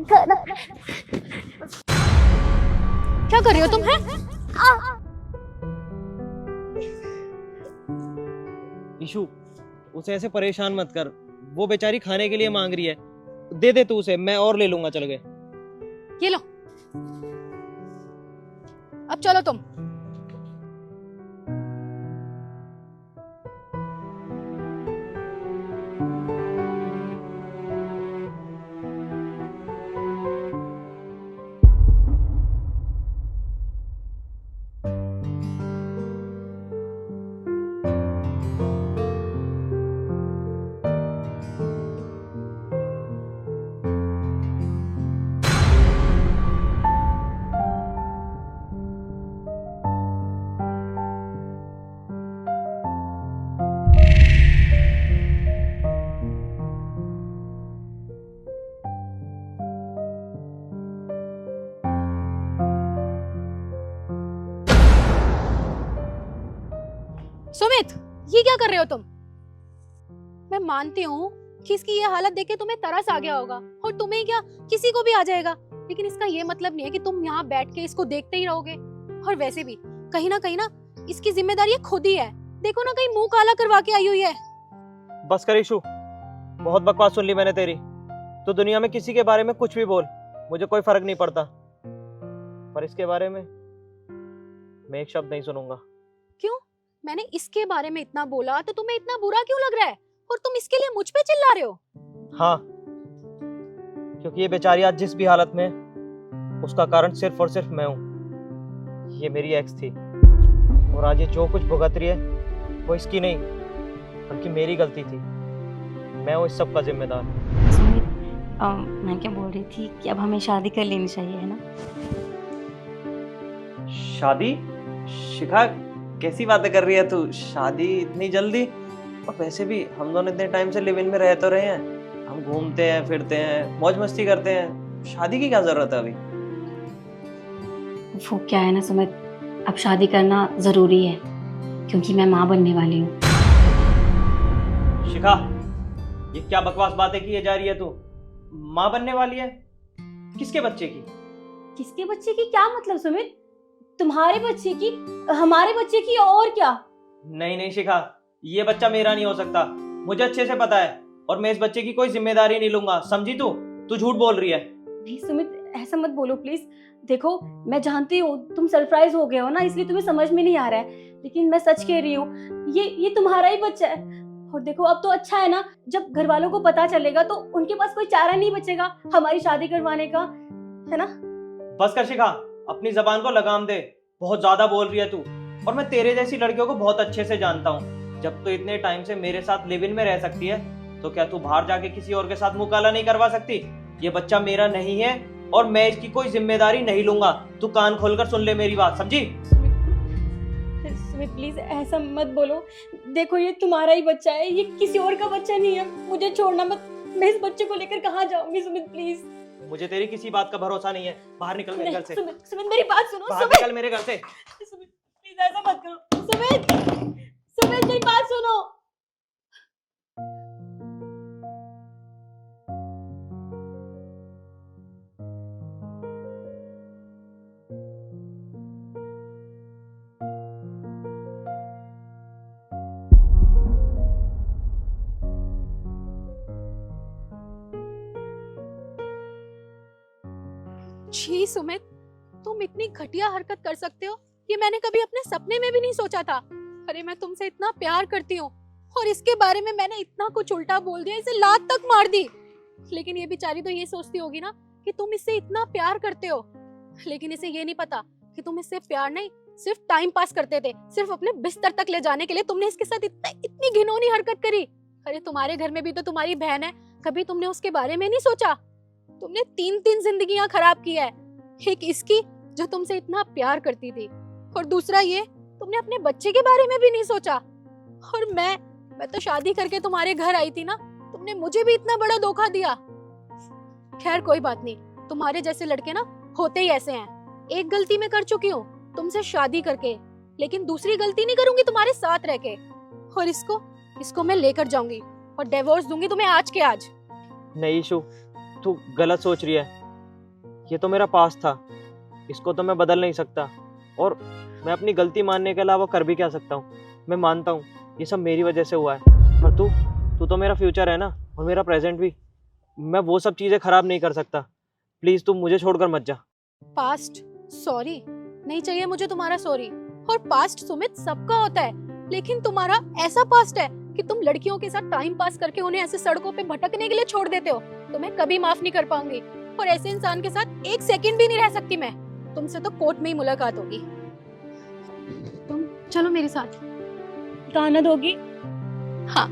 क्या कर रही हो तुम? हैं? ईशु, उसे ऐसे परेशान मत कर। वो बेचारी खाने के लिए मांग रही है, दे दे तू उसे, मैं और ले लूंगा। चल गए। ये लो, अब चलो तुम। सुमित, ये क्या कर रहे हो तुम? मैं मानती हूँ कि इसकी ये हालत देख के तुम्हें तरस आ गया होगा, और तुम्हें क्या, किसी को भी आ जाएगा। लेकिन इसका ये मतलब नहीं है कि तुम यहाँ बैठ के इसको देखते ही रहोगे। और वैसे भी कहीं ना इसकी जिम्मेदारी ये खुद ही है। देखो ना, कहीं मुंह काला करवा के आई हुई है। बस कर ईशु, बहुत बकवास सुन ली मैंने तेरी। तो दुनिया में किसी के बारे में कुछ भी बोल, मुझे कोई फर्क नहीं पड़ता, पर इसके बारे में मैं एक शब्द नहीं सुनूंगा। क्यों? मैंने इसके बारे में इतना बोला तो तुम्हें इतना बुरा क्यों लग रहा है? और तुम इसके लिए मुझ पे चिल्ला रहे हो? हाँ, क्योंकि ये बेचारी आज जिस भी हालत में है, उसका कारण सिर्फ और सिर्फ मैं हूँ। ये मेरी एक्स थी, और आज ये जो कुछ भुगत रही है वो इसकी नहीं बल्कि मेरी गलती थी। मैं हूँ इस सब का जिम्मेदार। सुमित, मैं क्या बोल रही थी कि अब हमें शादी कर लेनी चाहिए, है ना? शादी? शिखा, कैसी बातें कर रही है तू? शादी इतनी जल्दी? और वैसे भी हम दोनों इतने टाइम से लिव इन में रह तो रहे हैं, हम घूमते हैं, फिरते हैं, मौज मस्ती करते हैं। शादी की क्या जरूरत है अभी? वो क्या है ना सुमित, अब शादी करना जरूरी है क्योंकि मैं माँ बनने वाली हूँ। शिखा, ये क्या बकवास बातें की जा रही है तू? माँ बनने वाली है? किसके बच्चे की? किसके बच्चे की क्या मतलब सुमित? तुम्हारे बच्चे की, हमारे बच्चे की, और क्या? नहीं नहीं शिखा, ये बच्चा मेरा नहीं हो सकता, मुझे अच्छे से पता है। और मैं इस बच्चे की कोई जिम्मेदारी नहीं लूंगा, समझी तू? तू झूठ बोल रही है। नहीं सुमित, ऐसा मत बोलो प्लीज। देखो, मैं जानती हूँ तुम सरप्राइज हो गए हो ना, इसलिए तुम्हें समझ में नहीं आ रहा है, लेकिन मैं सच कह रही हूँ, ये तुम्हारा ही बच्चा है। और देखो, अब तो अच्छा है ना, जब घर वालों को पता चलेगा तो उनके पास कोई चारा नहीं बचेगा हमारी शादी करवाने का, है ना? बस कर शिखा, अपनी जबान को लगाम दे। बहुत ज्यादा बोल रही है तू, और मैं तेरे जैसी लड़कियों को बहुत अच्छे से जानता हूँ। जब तू इतने टाइम से मेरे साथ लिव इन में रह सकती है, तो क्या तू बाहर जाके किसी और के साथ मुंह काला नहीं करवा सकती? ये बच्चा मेरा नहीं है और मैं इसकी कोई जिम्मेदारी नहीं लूंगा। तू कान खोलकर सुन ले मेरी बात, समझी? सुमित प्लीज ऐसा मत बोलो। देखो, ये तुम्हारा ही बच्चा है, ये किसी और का बच्चा नहीं है। मुझे छोड़ना मत, मैं इस बच्चे को लेकर कहाँ जाऊंगी? सुमित प्लीज। मुझे तेरी किसी बात का भरोसा नहीं है। बाहर निकल मेरे घर से। सुमित मेरी बात सुनो। बाहर निकल मेरे घर से। सुमित प्लीज ऐसा मत करो। सुमित मेरी बात सुनो। छी सुमित, तुम इतनी घटिया हरकत कर सकते हो, ये मैंने कभी अपने सपने में भी नहीं सोचा था। अरे मैं तुमसे इतना प्यार करती हूँ, और इसके बारे में मैंने इतना कुछ उल्टा बोल दिया, इसे लात तक मार दी। लेकिन ये बेचारी तो ये सोचती होगी ना कि तुम इससे इतना प्यार करते हो, लेकिन इसे ये नहीं पता कि तुम इससे प्यार नहीं, सिर्फ टाइम पास करते थे। सिर्फ अपने बिस्तर तक ले जाने के लिए तुमने इसके साथ इतनी घिनौनी हरकत करी। अरे तुम्हारे घर में भी तो तुम्हारी बहन है, कभी तुमने उसके बारे में नहीं सोचा? तुमने 3-3 जिंदगियां खराब की है। एक इसकी जो तुमसे इतना प्यार करती थी, और दूसरा ये तुमने अपने बच्चे के बारे में भी नहीं सोचा। और मैं तो शादी करके तुम्हारे घर आई थी ना, तुमने मुझे भी इतना बड़ा धोखा दिया। खैर कोई बात नहीं, तुम्हारे जैसे लड़के ना होते ही ऐसे हैं। एक गलती मैं कर चुकी हूँ तुमसे शादी करके, लेकिन दूसरी गलती नहीं करूंगी तुम्हारे साथ रह के। और इसको मैं लेकर जाऊंगी और डिवोर्स दूंगी तुम्हें आज के आज। नहीं ईशु, तू गलत सोच रही है। ये तो मेरा पास्ट था, इसको तो मैं बदल नहीं सकता, और मैं अपनी गलती मानने के अलावा कर भी क्या सकता हूँ। मैं मानता हूँ ये सब मेरी वजह से हुआ है, पर तू तो मेरा फ्यूचर है ना, और मेरा प्रेजेंट भी। मैं वो सब चीज़ें खराब नहीं कर सकता। प्लीज़ तुम मुझे छोड़कर मत जा। पास्ट सॉरी नहीं चाहिए मुझे तुम्हारा सॉरी। और पास्ट सुमित सबका होता है, लेकिन तुम्हारा ऐसा पास्ट है कि तुम लड़कियों के साथ टाइम पास करके उन्हें ऐसे सड़कों पे भटकने के लिए छोड़ देते हो। तुम्हें कभी माफ नहीं कर पाऊंगी, और ऐसे इंसान के साथ एक सेकंड भी नहीं रह सकती मैं। तुमसे तो कोर्ट में ही मुलाकात होगी। तुम चलो मेरे साथ। कहाँ ना दोगी? हाँ।